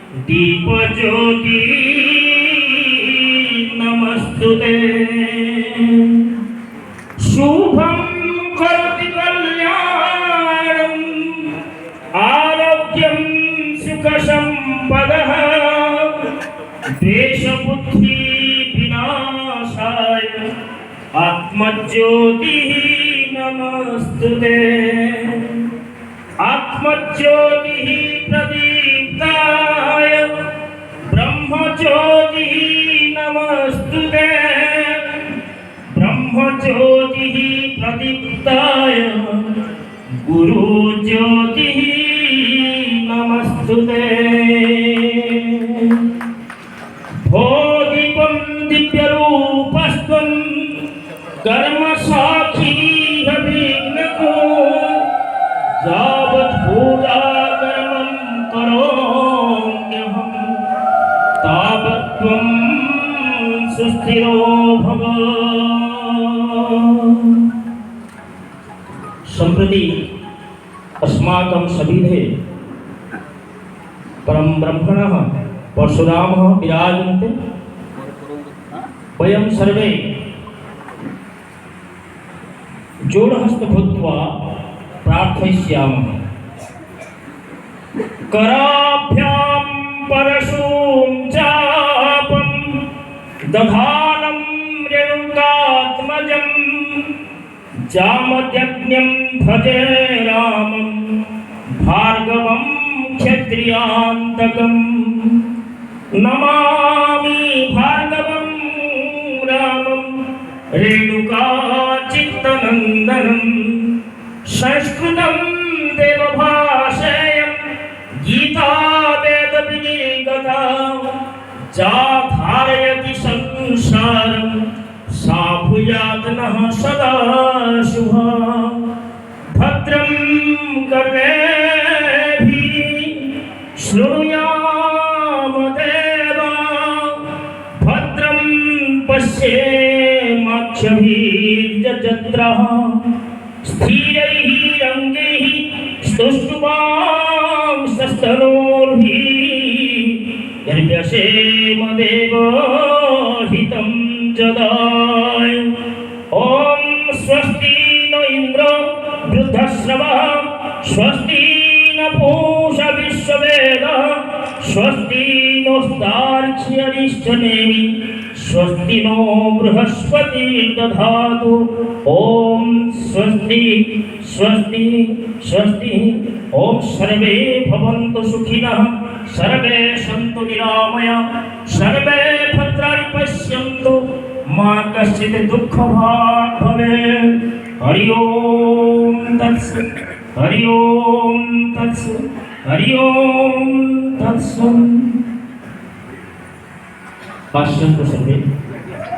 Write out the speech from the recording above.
दीप ज्योति नमस्तुते। शुभं करोति कल्याणं आरोग्यं सुखसंपदः द्वेषबुद्धि विनाशाय आत्मज्योतिः नमस्तुते। आत्मज्योतिः प्रदीप्ताय ब्रह्मज्योतिः नमस्तुते। ब्रह्मज्योतिः प्रदीप्ताय गुरुज्योतिः नमस्तुते। भोदीपं दिव्यरूपस्त्वं कर्मसाक्षी अभिज्ञको यावत् पूजा कर्मं करोम्यहं तावत् त्वं सुस्थिरो भव। सम्प्रति अस्माकं सविधे परम ब्रह्मणः परशुरामः विराजन्ते। वयं सर्वे जोड़हस्त भूत्वा प्रार्थयिष्यामः। कराभ्यां परशुं चापं दधानं रेणुकात्मजं जामदग्न्यं भजे रामं भार्गवं क्षत्रियान्तकं। नमामि भार्गवं रामं रेणुकाचित्तनन्दनं। संस्कृतं देवभाषेयं गीता वेदविनिर्गता जा धारयति संसारं सा भूयात् नः सदा शुभा। भद्रं कर्णेभिः शृणुयाम देवा भद्रं पश्येमाक्षभिर्यजत्रः स्थिरैः रङ्गैः स्तुष्टुवांस्तनूर्भिः यर्व्यसेम देवहितं जदाय। ॐ स्वस्ति न इन्द्रो वृद्धश्रवः स्वस्ति न पूषा विश्ववेदः स्वस्ति नोस्तार्क्ष्यरिष्ठनेमि स्वस्ति नो बृहस्पतिर्दधातु। ॐ स्वस्ति स्वस्ति स्वस्ति। ॐ सर्वे भवन्तु सुखिनः सर्वे सन्तु निरामया सर्वे भद्राणि पश्यन्तु मा कश्चित् दुःखभाग् भवेत्। हरि ओम तत्सत् हरि ओम तत्सत् हरि ओम तत्सत्। पाश्यन्तु सर्वे।